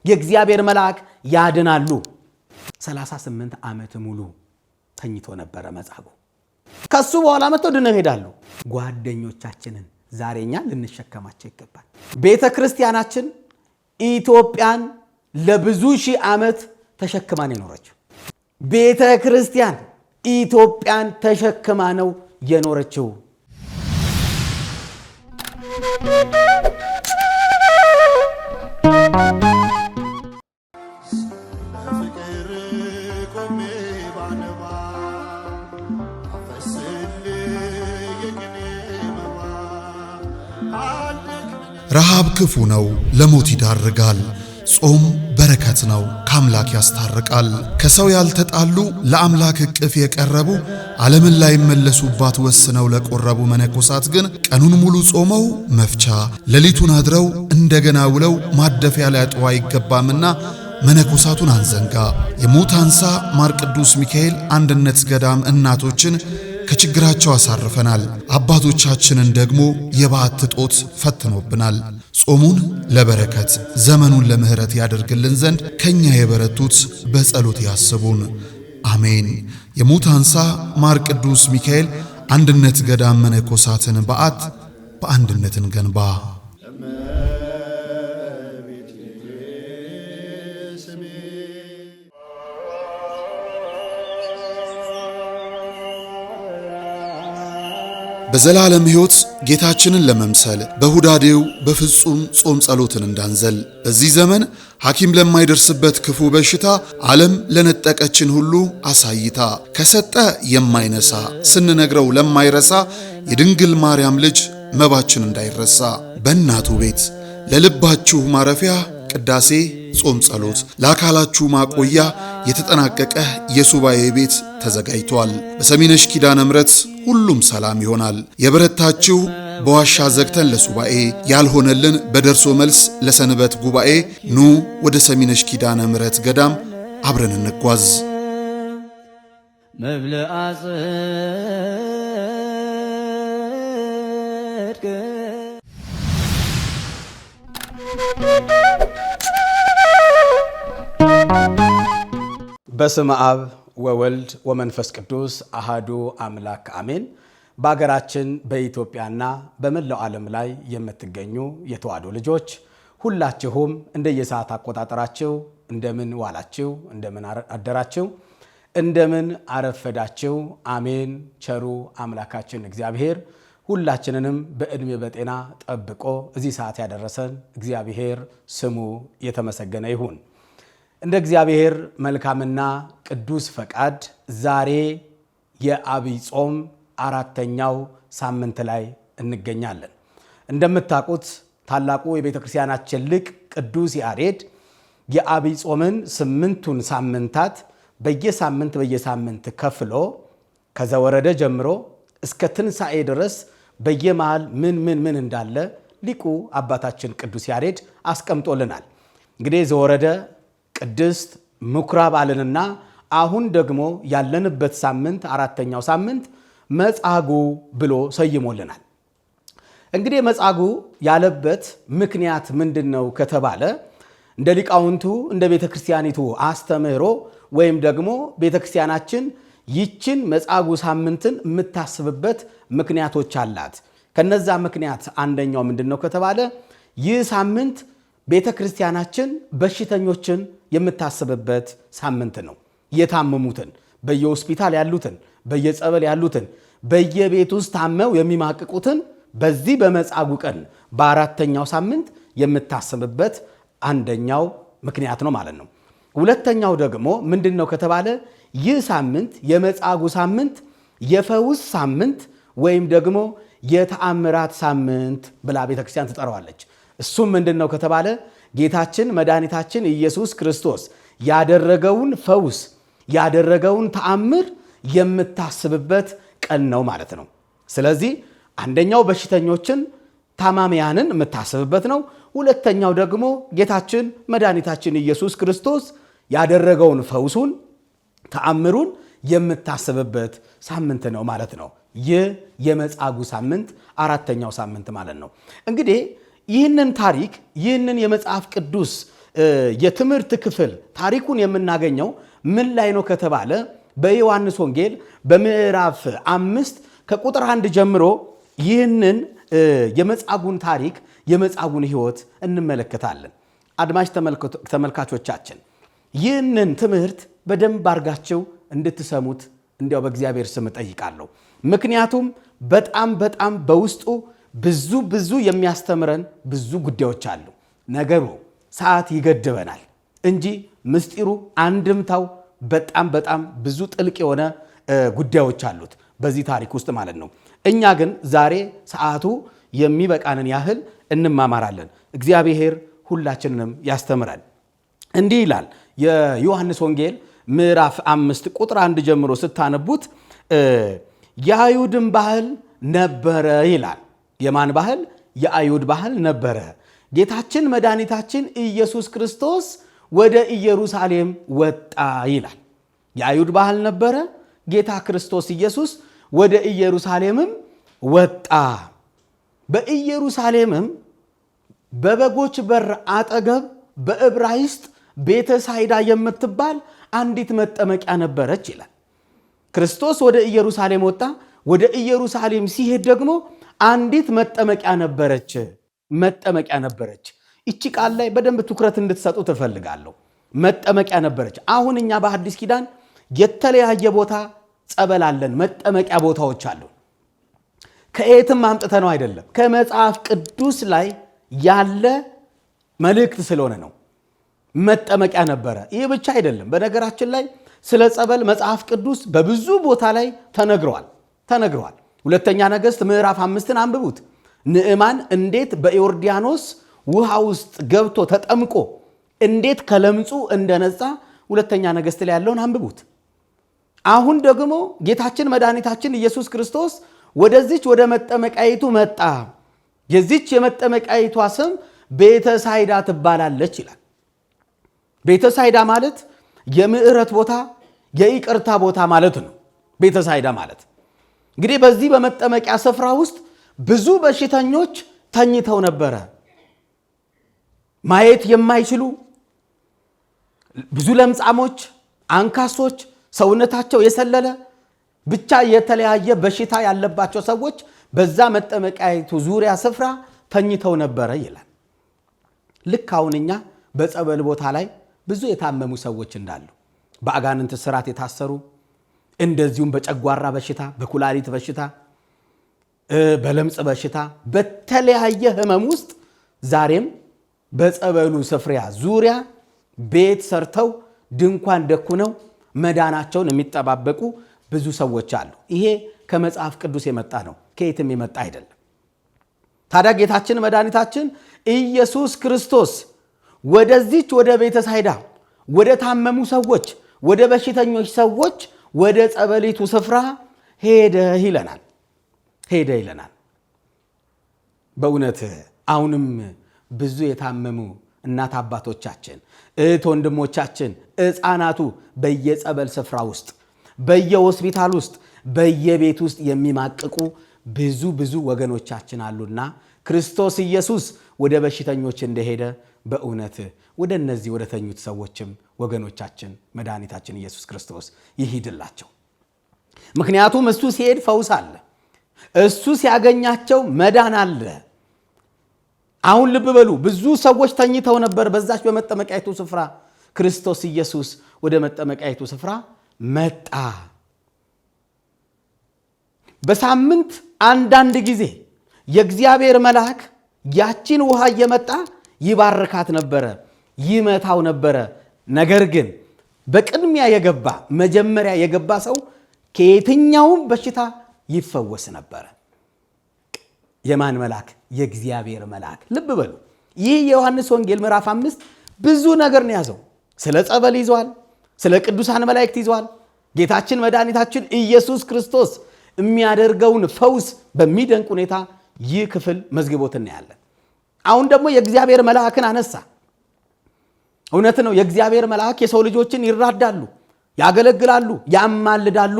የእግዚአብሔር መልአክ ያድናሉ። 38 ዓመት ሙሉ ተኝቶ ነበረ መጻጉዕ። ከሱ በኋላ መጥተው ድነው ሄዳሉ። ጓደኞቻችንን ዛሬኛ ልንሸከማቸው ይገባል። ቤተ ክርስቲያናችን ኢትዮጵያን ለብዙ ሺህ ዓመት ተሸክማን የኖረችው ቤተ ክርስቲያን ኢትዮጵያን ተሸክማ ነው የኖረችው። ረሃብ ክፉ ነው፣ ለሞት ይዳርጋል። ጾም በረከት ነው፣ ከአምላክ ያስታርቃል። ከሰው ያልተጣሉ ለአምላክ እቅፍ የቀረቡ ዓለምን ላይ መለሱባት ወስነው ለቆረቡ መነኮሳት ግን ቀኑን ሙሉ ጾመው መፍቻ ሌሊቱን አድረው እንደገና ውለው ማደፊያ ሊያጥሩ አይገባምና መነኮሳቱን አንዘንጋ። የሙት አንሳ ማር ቅዱስ ሚካኤል አንድነት ገዳም እናቶችን ከችግራቸው አሳርፈናል። አባቶቻችንን ደግሞ የበዓት ጦት ፈትኖብናል። ጾሙን ለበረከት ዘመኑን ለምህረት ያደርግልን ዘንድ ከኛ የበረቱት በጸሎት ያስቡን። አሜን። የሙት አንሳ ማር ቅዱስ ሚካኤል አንድነት ገዳም መነኮሳትን በዓት በአንድነት እንገንባ። በዘላለም ሕይወት ጌታችንን ለመምሰል በሁዳዴው በፍጹም ጾም ጸሎትን እንዳንዘል በዚህ ዘመን ሐኪም ለማይደርስበት ክፉ በሽታ ዓለም ለነጠቀችን ሁሉ አሳይታ ከሰጠ የማይነሳ ስንነግረው ለማይረሳ የድንግል ማርያም ልጅ መባችን እንዳይረሳ በእናቱ ቤት ለልባችሁ ማረፊያ ቅዳሴ ጾም ጸሎት ለአካላችሁ ማቆያ የተጠናቀቀ የሱባኤ ቤት ተዘጋጅቷል። በሰሚነሽ ኪዳነ ምሕረት ሁሉም ሰላም ይሆናል። የበረታችሁ በዋሻ ዘግተን ለሱባኤ ያልሆነልን በደርሶ መልስ ለሰንበት ጉባኤ ኑ ወደ ሰሚነሽ ኪዳነ ምሕረት ገዳም አብረን እንጓዝ። መብልዐ ጽድቅ በስመ አብ ወወልድ ወመንፈስ ቅዱስ አሃዱ አምላክ አሜን። በአገራችን በኢትዮጵያና በመላው ዓለም ላይ የምትገኙ የተዋሕዶ ልጆች ሁላችሁም እንደየሰዓት አቆጣጠራችሁ እንደምን ዋላችሁ፣ እንደምን አደራችሁ፣ እንደምን አረፈዳችሁ። አሜን። ቸሩ አምላካችን እግዚአብሔር ሁላችንንም በዕድሜ በጤና ጠብቆ እዚህ ሰዓት ያደረሰን እግዚአብሔር ስሙ የተመሰገነ ይሁን። እንደ እግዚአብሔር መልካምና ቅዱስ ፈቃድ ዛሬ የዐቢይ ጾም አራተኛው ሳምንት ላይ እንገኛለን። እንደምታውቁት ታላቁ የቤተ ክርስቲያናችን ሊቅ ቅዱስ ያሬድ የዐቢይ ጾምን 8ቱን ሳምንታት በየሳምንት ከፍሎ ከዘወረደ ጀምሮ እስከ ትንሣኤ ድረስ በየመሃል ምን እንዳለ ሊቁ አባታችን ቅዱስ ያሬድ አስቀምጦልናል። እንግዲህ ዘወረደ ቅድስት ምኩራብ አለንና አሁን ደግሞ ያለንበት ሳምንት አራተኛው ሳምንት መጻጉዕ ብሎ ሰይሞልናል። እንግዲህ መጻጉዕ ያለበት ምክንያት ምንድነው ከተባለ እንደ ሊቃውንቱ እንደ ቤተክርስቲያኒቱ አስተምህሮ ወይም ደግሞ ቤተክርስቲያናችን ይችን መጻጉዕ ሳምንትን የምታስብበት ምክንያቶች አላት። ከነዛ ምክንያት አንደኛው ምንድነው ከተባለ ይህ ሳምንት ቤተክርስቲያናችን በሽተኞችን የምታስብበት ሳምንት ነው። የታመሙትን በየሆስፒታል ያሉትን በየጸበል ያሉትን በየቤት ውስጥ ታመው የሚማቅቁትን በዚህ በመጻጉዕ ቀን በአራተኛው ሳምንት የምታስብበት አንደኛው ምክንያት ነው ማለት ነው። ሁለተኛው ደግሞ ምንድነው ከተባለ ይህ ሳምንት የመጻጉዕ ሳምንት የፈውስ ሳምንት ወይም ደግሞ የተአምራት ሳምንት ብላ ቤተክርስቲያን ትጠራዋለች። እሱም ምንድነው ከተባለ ጌታችን መድኃኒታችን ኢየሱስ ክርስቶስ ያደረገውን ፈውስ ያደረገውን ተአምር የምታስብበት ቀን ነው ማለት ነው። ስለዚህ አንደኛው በሽተኞችን ታማሚያንን የምታስብበት ነው። ሁለተኛው ደግሞ ጌታችን መድኃኒታችን ኢየሱስ ክርስቶስ ያደረገውን ፈውሱን ተአምሩን የምታስብበት ሳምንት ነው ማለት ነው። ይህ የመጻጉዕ ሳምንት አራተኛው ሳምንት ማለት ነው። እንግዲህ ይህንን ታሪክ ይህንን የመጽሐፍ ቅዱስ የትምህርት ክፍል ታሪኩን የምናገኘው ምን ላይ ነው ከተባለ በዮሐንስ ወንጌል በምዕራፍ 5 ከቁጥር 1 ጀምሮ ይህንን የመጻጉዕን ታሪክ የመጻጉዕን ሕይወት እንመለከታለን። አድማጭ ተመልካቾቻችን ይህንን ትምህርት በደንብ አድርጋችሁ እንድትሰሙት እንዲያው በእግዚአብሔር ስም ጠይቃለሁ። ምክንያቱም በጣም በውስጡ ብዙ የሚያስተምረን ብዙ ጉዳዮች አሉ። ነገሩ ሰዓት ይገድበናል እንጂ ምስጢሩ አንድምታው በጣም ብዙ ጥልቅ የሆነ ጉዳዮች አሉት በዚህ ታሪክ ውስጥ ማለት ነው። እኛ ግን ዛሬ ሰዓቱ የሚበቃንን ያህል እንማማራለን። እግዚአብሔር ሁላችንንም ያስተምረን። እንዲህ ይላል የዮሐንስ ወንጌል ምዕራፍ 5 ቁጥር 1 ጀምሮ ስታነቡት የአይሁድም ባህል ነበረ ይላል። የማን ባህል? የአይሁድ ባህል ነበረ። ጌታችን መድኃኒታችን ኢየሱስ ክርስቶስ ወደ ኢየሩሳሌም ወጣ ይላል። የአይሁድ ባህል ነበረ። ጌታ ክርስቶስ ኢየሱስ ወደ ኢየሩሳሌምም ወጣ። በኢየሩሳሌምም በበጎች በር አጠገብ በዕብራይስጥ ቤተ ሳይዳ የምትባል አንዲት መጠመቂያ ነበረች ይላል። ክርስቶስ ወደ ኢየሩሳሌም ወጣ። ወደ ኢየሩሳሌም ሲሄድ ደግሞ አንዲት መጠመቂያ ነበረች። እቺ ቃል ላይ በደንብ ትኩረት እንድትሰጡ ትፈልጋለሁ። መጠመቂያ ነበረች። አሁን እኛ በአዲስ ኪዳን የተለያየ ቦታ ጸበል አለን፣ መጠመቂያ ቦታዎች አሉ። ከየትም አምጥተነው አይደለም፣ ከመጽሐፍ ቅዱስ ላይ ያለ መልእክት ስለሆነ ነው። መጠመቂያ ነበረ። ይህ ብቻ አይደለም። በነገራችን ላይ ስለ ጸበል መጽሐፍ ቅዱስ በብዙ ቦታ ላይ ተነግሯል። ሁለተኛ ነገሥት ምዕራፍ 5ን አንብቡት። ንዕማን እንዴት በዮርዳኖስ ውሃ ውስጥ ገብቶ ተጠምቆ እንዴት ከለምጹ እንደነጻ ሁለተኛ ነገሥት ላይ ያለውን አንብቡት። አሁን ደግሞ ጌታችን መድኃኒታችን ኢየሱስ ክርስቶስ ወደዚች ወደ መጠመቂያይቱ መጣ። የዚች የመጠመቂያይቷ ስም ቤተ ሳይዳ ትባላለች ይላል። ቤተ ሳይዳ ማለት የምሕረት ቦታ፣ የይቅርታ ቦታ ማለት ነው። ቤተ ሳይዳ ማለት እንግዲህ በዚህ በመጠመቂያ ስፍራ ውስጥ ብዙ በሽተኞች ተኝተው ነበረ። ማየት የማይችሉ ብዙ ለምጻሞች፣ አንካሶች፣ ሰውነታቸው የሰለለ ብቻ የተለያየ በሽታ ያለባቸው ሰዎች በዛ መጠመቂያይቱ ዙሪያ ስፍራ ተኝተው ነበረ ይላል። ልክ አሁን እኛ በጸበል ቦታ ላይ ብዙ የታመሙ ሰዎች እንዳሉ፣ በአጋንንት ስራት የታሰሩ፣ እንደዚሁም በጨጓራ በሽታ፣ በኩላሊት በሽታ፣ በለምጽ በሽታ፣ በተለያየ ህመም ውስጥ ዛሬም በጸበሉ ስፍራ ዙሪያ ቤት ሰርተው ድንኳን ደኩነው መዳናቸውን የሚጠባበቁ ብዙ ሰዎች አሉ። ይሄ ከመጽሐፍ ቅዱስ የመጣ ነው፣ ከየትም የመጣ አይደለም። ታዲያ ጌታችን መድኃኒታችን ኢየሱስ ክርስቶስ ወደዚች ወደ ቤተ ሳይዳ ወደ ታመሙ ሰዎች፣ ወደ በሽተኞች ሰዎች ወደ ጸበሊቱ ስፍራ ሄደ ይለናል። በእውነት አሁንም ብዙ የታመሙ እናት አባቶቻችን፣ እህት ወንድሞቻችን፣ ሕፃናቱ በየጸበል ስፍራ ውስጥ፣ በየሆስፒታል ውስጥ፣ በየቤት ውስጥ የሚማቅቁ ብዙ ወገኖቻችን አሉና ክርስቶስ ኢየሱስ ወደ በሽተኞች እንደሄደ በእውነት ወደ እነዚህ ወደ ተኙት ሰዎችም ወገኖቻችን መድኃኒታችን ኢየሱስ ክርስቶስ ይሂድላቸው። ምክንያቱም እሱ ሲሄድ ፈውስ አለ፣ እሱ ሲያገኛቸው መዳን አለ። አሁን ልብ በሉ፣ ብዙ ሰዎች ተኝተው ነበር በዛች በመጠመቂያይቱ ስፍራ። ክርስቶስ ኢየሱስ ወደ መጠመቂያይቱ ስፍራ መጣ። በሳምንት አንዳንድ ጊዜ የእግዚአብሔር መልአክ ያቺን ውሃ እየመጣ ይባርካት ነበረ፣ ይመታው ነበረ። ነገር ግን በቅድሚያ መጀመሪያ የገባ ሰው ከየትኛውም በሽታ ይፈወስ ነበረ። የማን መልአክ? የእግዚአብሔር መልአክ። ልብ በሉ፣ ይህ የዮሐንስ ወንጌል ምዕራፍ 5 ብዙ ነገር ነው ያዘው። ስለ ጸበል ይዟል፣ ስለ ቅዱሳን መላእክት ይዟል። ጌታችን መድኃኒታችን ኢየሱስ ክርስቶስ የሚያደርገውን ፈውስ በሚደንቅ ሁኔታ ይህ ክፍል መዝግቦት እናያለን። አሁን ደግሞ የእግዚአብሔር መልአክን አነሳ። እውነት ነው፣ የእግዚአብሔር መልአክ የሰው ልጆችን ይራዳሉ፣ ያገለግላሉ፣ ያማልዳሉ።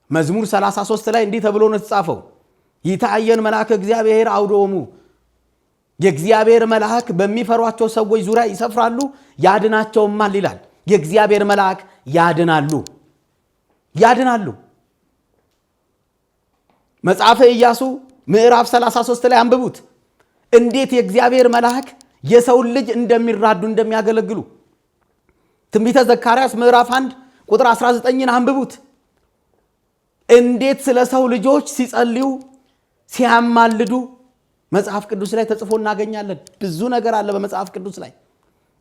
መዝሙር 33 ላይ እንዲህ ተብሎ ነው የተጻፈው፣ ይታየን መልአክ እግዚአብሔር አውዶሙ የእግዚአብሔር መልአክ በሚፈሯቸው ሰዎች ዙሪያ ይሰፍራሉ ያድናቸውማል ይላል። የእግዚአብሔር መልአክ ያድናሉ። መጽሐፈ ኢያሱ ምዕራፍ 33 ላይ አንብቡት። እንዴት የእግዚአብሔር መልአክ የሰውን ልጅ እንደሚራዱ እንደሚያገለግሉ። ትንቢተ ዘካርያስ ምዕራፍ 1 ቁጥር 19ን አንብቡት። እንዴት ስለ ሰው ልጆች ሲጸልዩ ሲያማልዱ መጽሐፍ ቅዱስ ላይ ተጽፎ እናገኛለን። ብዙ ነገር አለ በመጽሐፍ ቅዱስ ላይ።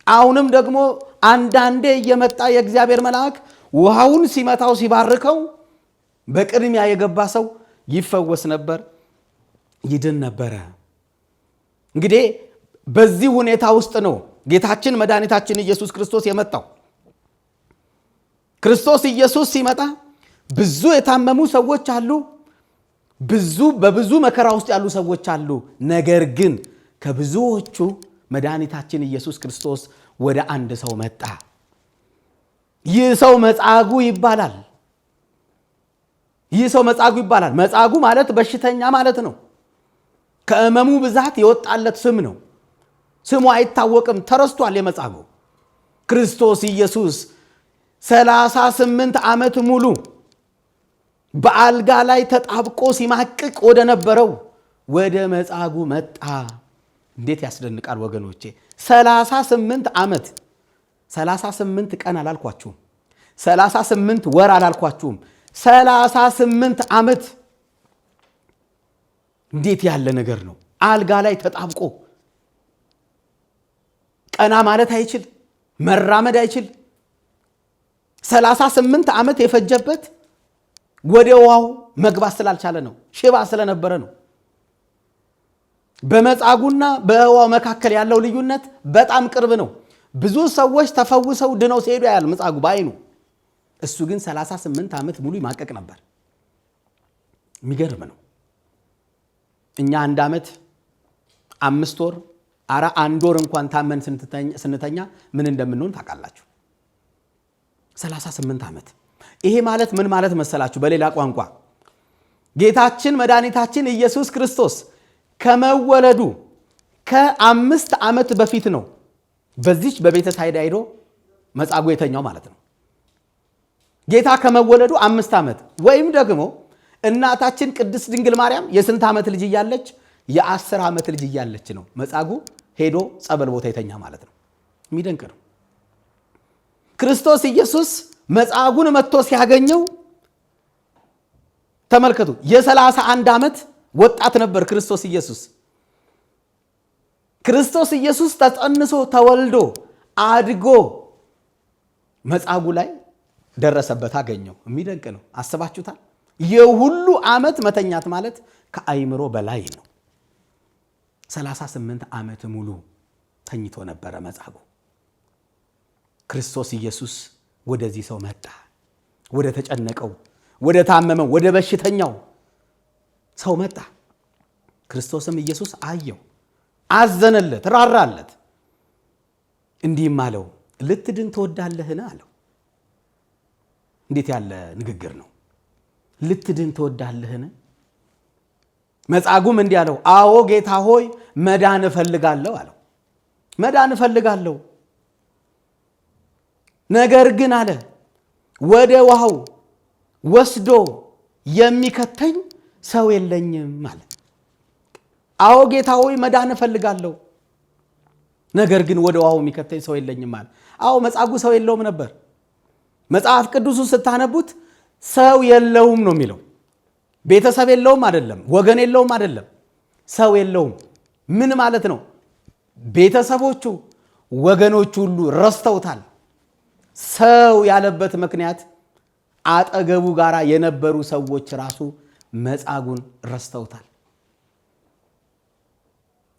አሁንም ደግሞ አንዳንዴ እየመጣ የእግዚአብሔር መልአክ ውሃውን ሲመታው ሲባርከው በቅድሚያ የገባ ሰው ይፈወስ ነበር፣ ይድን ነበረ። እንግዲህ በዚህ ሁኔታ ውስጥ ነው ጌታችን መድኃኒታችን ኢየሱስ ክርስቶስ የመጣው። ክርስቶስ ኢየሱስ ሲመጣ ብዙ የታመሙ ሰዎች አሉ፣ በብዙ መከራ ውስጥ ያሉ ሰዎች አሉ። ነገር ግን ከብዙዎቹ መድኃኒታችን ኢየሱስ ክርስቶስ ወደ አንድ ሰው መጣ። ይህ ሰው መጻጉዕ ይባላል። መጻጉዕ ማለት በሽተኛ ማለት ነው። ከሕመሙ ብዛት የወጣለት ስም ነው። ስሙ አይታወቅም፣ ተረስቷል የመጻጉዕ። ክርስቶስ ኢየሱስ 38 ዓመት ሙሉ በአልጋ ላይ ተጣብቆ ሲማቅቅ ወደ ነበረው ወደ መጻጉዕ መጣ። እንዴት ያስደንቃል ወገኖቼ! 38 ዓመት 38 ቀን አላልኳችሁም፣ 38 ወር አላልኳችሁም፣ 38 ዓመት። እንዴት ያለ ነገር ነው! አልጋ ላይ ተጣብቆ ቀና ማለት አይችል፣ መራመድ አይችል። 38 ዓመት የፈጀበት ወደ ውሃው መግባት ስላልቻለ ነው፣ ሽባ ስለነበረ ነው። በመጻጉዕና በውሃው መካከል ያለው ልዩነት በጣም ቅርብ ነው። ብዙ ሰዎች ተፈውሰው ድነው ሲሄዱ ያያል መጻጉዕ በዓይኑ። እሱ ግን 38 ዓመት ሙሉ ይማቀቅ ነበር። የሚገርም ነው። እኛ 1 ዓመት 5 ወር 1 ወር እንኳን ታመን ስንተኛ ምን እንደምንሆን ታውቃላችሁ። 38 ዓመት። ይሄ ማለት ምን ማለት መሰላችሁ? በሌላ ቋንቋ ጌታችን መድኃኒታችን ኢየሱስ ክርስቶስ ከመወለዱ ከ5 ዓመት በፊት ነው በዚች በቤተ ሳይዳ ሄዶ መጻጉዕ የተኛው ማለት ነው። ጌታ ከመወለዱ 5 ዓመት ወይም ደግሞ እናታችን ቅድስት ድንግል ማርያም የስንት ዓመት ልጅ እያለች? የ10 ዓመት ልጅ እያለች ነው መጻጉዕ ሄዶ ጸበል ቦታ የተኛ ማለት ነው። የሚደንቅ ነው። ክርስቶስ ኢየሱስ መጻጉዕን መጥቶ ሲያገኘው ተመልከቱ፣ የ31 ዓመት ወጣት ነበር ክርስቶስ ኢየሱስ። ክርስቶስ ኢየሱስ ተጸንሶ ተወልዶ አድጎ መጻጉዕ ላይ ደረሰበት፣ አገኘው። የሚደንቅ ነው። አስባችሁታል? የሁሉ ዓመት መተኛት ማለት ከአይምሮ በላይ ነው። 38 ዓመት ሙሉ ተኝቶ ነበረ መጻጉዕ። ክርስቶስ ኢየሱስ ወደዚህ ሰው መጣ። ወደ ተጨነቀው፣ ወደ ታመመው፣ ወደ በሽተኛው ሰው መጣ። ክርስቶስም ኢየሱስ አየው፣ አዘነለት፣ ራራለት። እንዲህም አለው፣ ልትድን ትወዳለህን አለው። እንዴት ያለ ንግግር ነው! ልትድን ትወዳለህን? መጻጉዕም እንዲህ አለው፣ አዎ ጌታ ሆይ መዳን እፈልጋለሁ አለው። መዳን እፈልጋለሁ፣ ነገር ግን አለ ወደ ውሃው ወስዶ የሚከተኝ ሰው የለኝም ማለት። አዎ ጌታ ሆይ መዳን እፈልጋለሁ፣ ነገር ግን ወደ ውሃው የሚከተኝ ሰው የለኝም ማለት። አዎ መጻጉዕ ሰው የለውም ነበር። መጽሐፍ ቅዱስን ስታነቡት ሰው የለውም ነው የሚለው። ቤተሰብ የለውም አይደለም፣ ወገን የለውም አይደለም፣ ሰው የለውም። ምን ማለት ነው? ቤተሰቦቹ ወገኖቹ ሁሉ ረስተውታል። ሰው ያለበት ምክንያት አጠገቡ ጋር የነበሩ ሰዎች ራሱ መጻጉዕን ረስተውታል።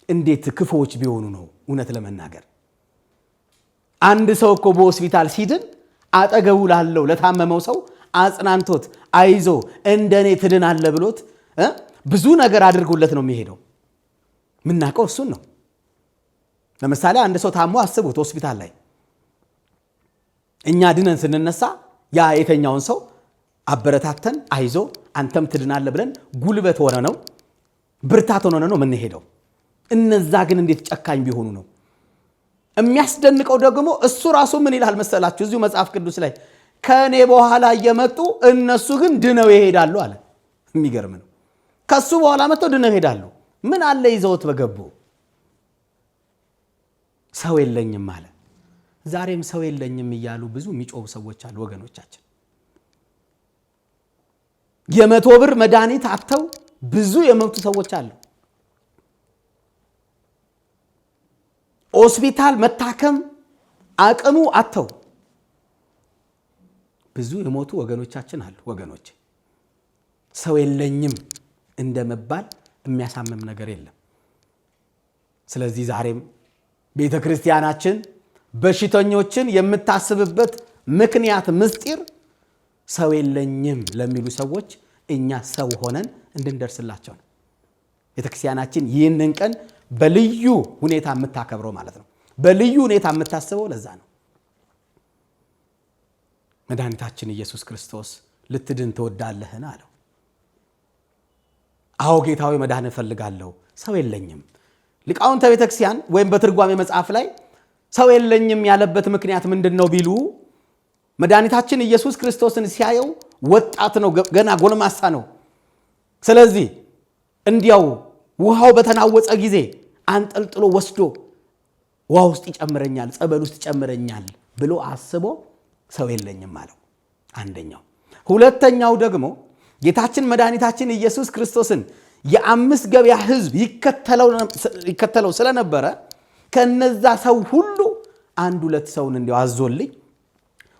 እንዴት ክፉዎች ቢሆኑ ነው! እውነት ለመናገር አንድ ሰው እኮ በሆስፒታል ሲድን አጠገቡ ላለው ለታመመው ሰው አጽናንቶት አይዞ እንደኔ ትድናለህ ብሎት ብዙ ነገር አድርጎለት ነው የሚሄደው። ምናውቀው እሱን ነው። ለምሳሌ አንድ ሰው ታሞ አስቡት፣ ሆስፒታል ላይ እኛ ድነን ስንነሳ ያ የተኛውን ሰው አበረታተን አይዞ አንተም ትድናለህ ብለን ጉልበት ሆነ ነው ብርታት ሆነ ነው የምንሄደው። እነዛ ግን እንዴት ጨካኝ ቢሆኑ ነው? የሚያስደንቀው ደግሞ እሱ ራሱ ምን ይላል መሰላችሁ? እዚሁ መጽሐፍ ቅዱስ ላይ ከኔ በኋላ እየመጡ እነሱ ግን ድነው ይሄዳሉ አለ። የሚገርም ነው። ከሱ በኋላ መጥተው ድነው ይሄዳሉ። ምን አለ ይዘውት በገቡ? ሰው የለኝም አለ። ዛሬም ሰው የለኝም እያሉ ብዙ የሚጮሁ ሰዎች አሉ ወገኖቻችን። የ100 ብር መድኃኒት አጥተው ብዙ የሞቱ ሰዎች አሉ። ሆስፒታል መታከም አቅሙ አጥተው ብዙ የሞቱ ወገኖቻችን አሉ። ወገኖች ሰው የለኝም እንደመባል የሚያሳምም ነገር የለም። ስለዚህ ዛሬም ቤተክርስቲያናችን በሽተኞችን የምታስብበት ምክንያት ምስጢር ሰው የለኝም ለሚሉ ሰዎች እኛ ሰው ሆነን እንድንደርስላቸው ነው። ቤተክርስቲያናችን ይህንን ቀን በልዩ ሁኔታ የምታከብረው ማለት ነው። በልዩ ሁኔታ የምታስበው ለዛ ነው። መድኃኒታችን ኢየሱስ ክርስቶስ ልትድን ትወዳለህን አለው። አዎ ጌታዊ መዳን እፈልጋለሁ፣ ሰው የለኝም። ሊቃውንተ ቤተክርስቲያን ወይም በትርጓሜ መጽሐፍ ላይ ሰው የለኝም ያለበት ምክንያት ምንድነው ቢሉ መድኃኒታችን ኢየሱስ ክርስቶስን ሲያየው ወጣት ነው፣ ገና ጎልማሳ ነው። ስለዚህ እንዲያው ውሃው በተናወጸ ጊዜ አንጠልጥሎ ወስዶ ውሃ ውስጥ ይጨምረኛል፣ ጸበል ውስጥ ይጨምረኛል ብሎ አስቦ ሰው የለኝም አለው። አንደኛው። ሁለተኛው ደግሞ ጌታችን መድኃኒታችን ኢየሱስ ክርስቶስን የ5 ገበያ ሕዝብ ይከተለው ስለነበረ ከነዛ ሰው ሁሉ 1-2 ሰውን እንዲያው አዞልኝ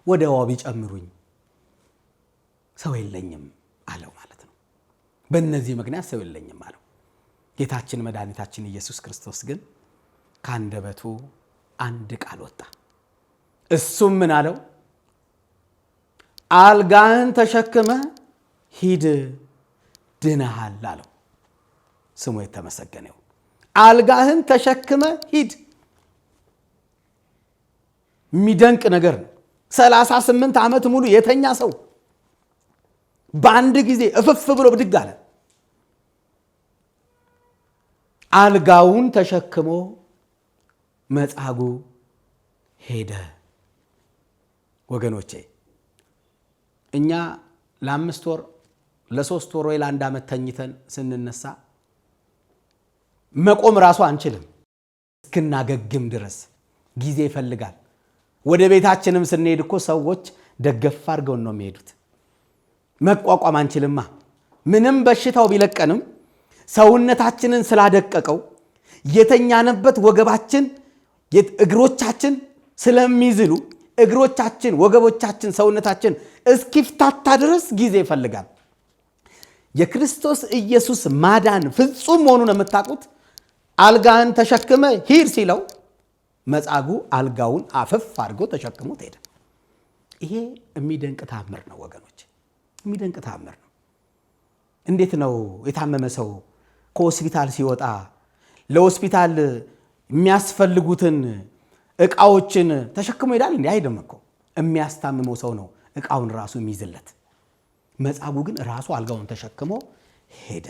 ወደ ውሃው ቢጨምሩኝ ሰው የለኝም አለው ማለት ነው። በእነዚህ ምክንያት ሰው የለኝም አለው። ጌታችን መድኃኒታችን ኢየሱስ ክርስቶስ ግን ከአንደበቱ አንድ ቃል ወጣ። እሱም ምን አለው? አልጋህን ተሸክመ ሂድ ድነሃል አለው። ስሙ የተመሰገነ ይሁን። አልጋህን ተሸክመ ሂድ። የሚደንቅ ነገር ነው። 38 ዓመት ሙሉ የተኛ ሰው በአንድ ጊዜ እፍፍ ብሎ ብድግ አለ። አልጋውን ተሸክሞ መጻጉዕ ሄደ። ወገኖቼ እኛ ለ5 ወር ለ3 ወር ወይ ለ1 ዓመት ተኝተን ስንነሳ መቆም ራሱ አንችልም። እስክናገግም ድረስ ጊዜ ይፈልጋል። ወደ ቤታችንም ስንሄድ እኮ ሰዎች ደገፍ አድርገው ነው የሚሄዱት። መቋቋም አንችልማ። ምንም በሽታው ቢለቀንም ሰውነታችንን ስላደቀቀው የተኛነበት ወገባችን እግሮቻችን ስለሚዝሉ እግሮቻችን፣ ወገቦቻችን፣ ሰውነታችን እስኪፍታታ ድረስ ጊዜ ይፈልጋል። የክርስቶስ ኢየሱስ ማዳን ፍጹም መሆኑን የምታውቁት አልጋህን ተሸክመ ሂድ ሲለው መጻጉዕ አልጋውን አፈፍ አድርጎ ተሸክሞት ሄደ። ይሄ የሚደንቅ ተአምር ነው ወገኖች፣ የሚደንቅ ተአምር ነው። እንዴት ነው የታመመ ሰው ከሆስፒታል ሲወጣ ለሆስፒታል የሚያስፈልጉትን ዕቃዎችን ተሸክሞ ይሄዳል? እንዴ አይደለም እኮ። የሚያስታምመው ሰው ነው ዕቃውን ራሱ የሚይዝለት። መጻጉዕ ግን ራሱ አልጋውን ተሸክሞ ሄደ።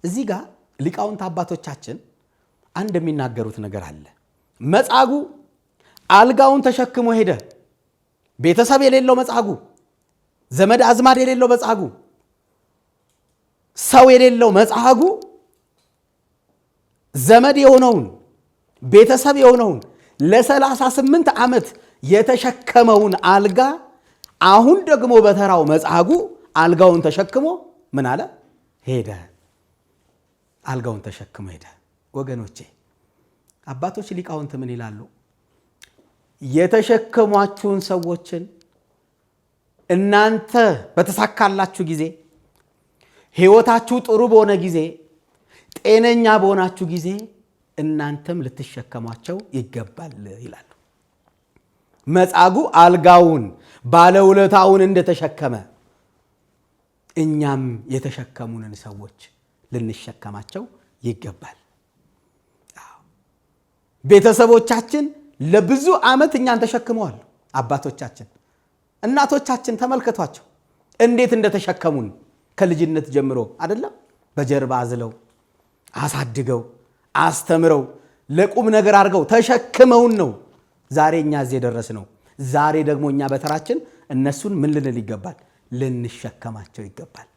እዚህ ጋር ሊቃውንት አባቶቻችን አንድ የሚናገሩት ነገር አለ። መጻጉዕ አልጋውን ተሸክሞ ሄደ። ቤተሰብ የሌለው መጻጉዕ፣ ዘመድ አዝማድ የሌለው መጻጉዕ፣ ሰው የሌለው መጻጉዕ ዘመድ የሆነውን ቤተሰብ የሆነውን ለ38 ዓመት የተሸከመውን አልጋ አሁን ደግሞ በተራው መጻጉዕ አልጋውን ተሸክሞ ምን አለ? ሄደ። አልጋውን ተሸክሞ ሄደ። ወገኖቼ አባቶች ሊቃውንት ምን ይላሉ? የተሸከሟችሁን ሰዎችን እናንተ በተሳካላችሁ ጊዜ፣ ሕይወታችሁ ጥሩ በሆነ ጊዜ፣ ጤነኛ በሆናችሁ ጊዜ እናንተም ልትሸከሟቸው ይገባል ይላሉ። መጻጉዕ አልጋውን ባለውለታውን እንደተሸከመ እኛም የተሸከሙንን ሰዎች ልንሸከማቸው ይገባል። ቤተሰቦቻችን ለብዙ ዓመት እኛን ተሸክመዋል። አባቶቻችን፣ እናቶቻችን ተመልከቷቸው እንዴት እንደተሸከሙን ከልጅነት ጀምሮ አይደለም በጀርባ አዝለው አሳድገው አስተምረው ለቁም ነገር አድርገው ተሸክመውን ነው ዛሬ እኛ እዚህ የደረስነው። ዛሬ ደግሞ እኛ በተራችን እነሱን ምን ልንል ይገባል? ልንሸከማቸው ይገባል።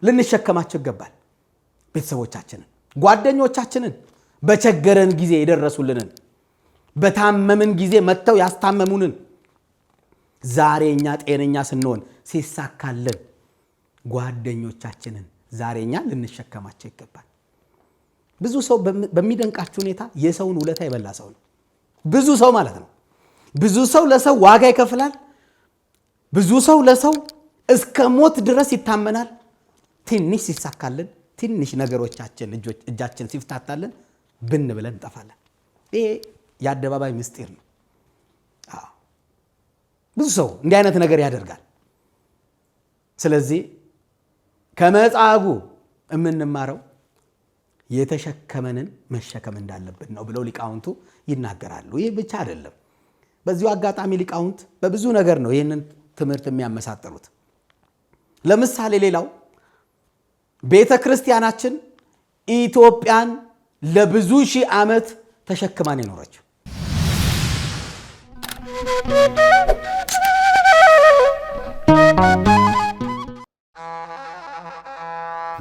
ልንሸከማቸው ይገባል። ቤተሰቦቻችንን፣ ጓደኞቻችንን፣ በቸገረን ጊዜ የደረሱልንን፣ በታመምን ጊዜ መጥተው ያስታመሙንን፣ ዛሬ እኛ ጤነኛ ስንሆን ሲሳካልን ጓደኞቻችንን ዛሬ እኛ ልንሸከማቸው ይገባል። ብዙ ሰው በሚደንቃችሁ ሁኔታ የሰውን ውለታ የበላ ሰው ነው። ብዙ ሰው ማለት ነው። ብዙ ሰው ለሰው ዋጋ ይከፍላል። ብዙ ሰው ለሰው እስከ ሞት ድረስ ይታመናል። ትንሽ ሲሳካልን፣ ትንሽ ነገሮቻችን እጃችን ሲፍታታልን ብን ብለን እንጠፋለን። ይሄ የአደባባይ ምስጢር ነው። ብዙ ሰው እንዲህ አይነት ነገር ያደርጋል። ስለዚህ ከመጻጉዕ የምንማረው የተሸከመንን መሸከም እንዳለብን ነው ብለው ሊቃውንቱ ይናገራሉ። ይህ ብቻ አይደለም። በዚሁ አጋጣሚ ሊቃውንት በብዙ ነገር ነው ይህንን ትምህርት የሚያመሳጥሩት። ለምሳሌ ሌላው ቤተ ክርስቲያናችን ኢትዮጵያን ለብዙ ሺህ ዓመት ተሸክማን የኖረችው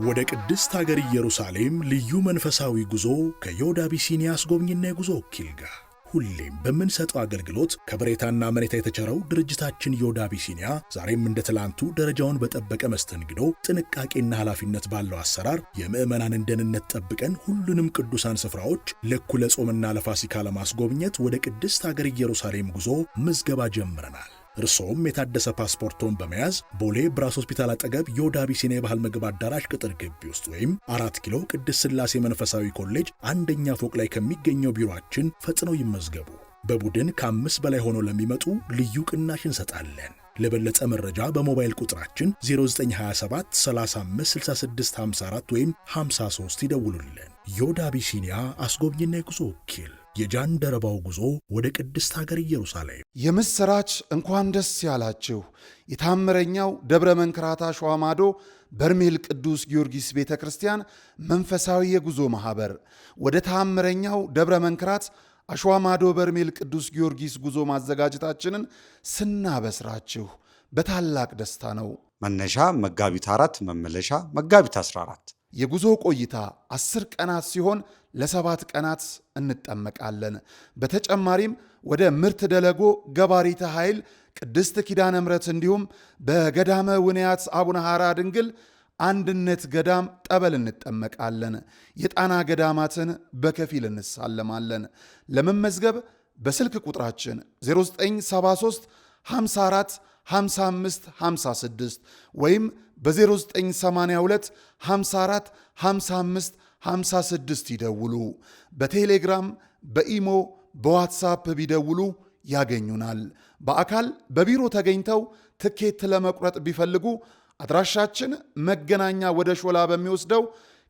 ወደ ቅድስት ሀገር ኢየሩሳሌም ልዩ መንፈሳዊ ጉዞ ከዮድ አቢሲኒያ አስጎብኝና የጉዞ ወኪል ጋር ሁሌም በምንሰጠው አገልግሎት ከበሬታና መኔታ የተቸረው ድርጅታችን ዮድ አቢሲኒያ ዛሬም እንደ ትላንቱ ደረጃውን በጠበቀ መስተንግዶ፣ ጥንቃቄና ኃላፊነት ባለው አሰራር የምዕመናንን ደህንነት ጠብቀን ሁሉንም ቅዱሳን ስፍራዎች ለእኩለ ጾምና ለፋሲካ ለማስጎብኘት ወደ ቅድስት ሀገር ኢየሩሳሌም ጉዞ ምዝገባ ጀምረናል። እርሶም የታደሰ ፓስፖርቶን በመያዝ ቦሌ ብራስ ሆስፒታል አጠገብ ዮድ አቢሲኒያ የባህል ምግብ አዳራሽ ቅጥር ግቢ ውስጥ ወይም 4 ኪሎ ቅድስት ሥላሴ መንፈሳዊ ኮሌጅ አንደኛ ፎቅ ላይ ከሚገኘው ቢሮአችን ፈጥነው ይመዝገቡ። በቡድን ከ5 በላይ ሆነው ለሚመጡ ልዩ ቅናሽ እንሰጣለን። ለበለጠ መረጃ በሞባይል ቁጥራችን 0927 35 66 54 ወይም 53 ይደውሉልን። ዮድ አቢሲኒያ አስጎብኝና የጉዞ ወኪል። የጃንደረባው ጉዞ ወደ ቅድስት ሀገር ኢየሩሳሌም። የምስራች! እንኳን ደስ ያላችሁ! የታምረኛው ደብረ መንክራት አሸዋ ማዶ በርሜል ቅዱስ ጊዮርጊስ ቤተ ክርስቲያን መንፈሳዊ የጉዞ ማኅበር ወደ ታምረኛው ደብረ መንክራት አሸዋ ማዶ በርሜል ቅዱስ ጊዮርጊስ ጉዞ ማዘጋጀታችንን ስናበስራችሁ በታላቅ ደስታ ነው። መነሻ መጋቢት 4፣ መመለሻ መጋቢት 14። የጉዞ ቆይታ 10 ቀናት ሲሆን ለ7 ቀናት እንጠመቃለን። በተጨማሪም ወደ ምርት ደለጎ ገባሪተ ኃይል ቅድስት ኪዳነ ምሕረት እንዲሁም በገዳመ ውንያት አቡነ ሐራ ድንግል አንድነት ገዳም ጠበል እንጠመቃለን። የጣና ገዳማትን በከፊል እንሳለማለን። ለመመዝገብ በስልክ ቁጥራችን 0973 54 55 56 ወይም በ0982 54 55 56 ይደውሉ። በቴሌግራም፣ በኢሞ፣ በዋትሳፕ ቢደውሉ ያገኙናል። በአካል በቢሮ ተገኝተው ትኬት ለመቁረጥ ቢፈልጉ አድራሻችን መገናኛ ወደ ሾላ በሚወስደው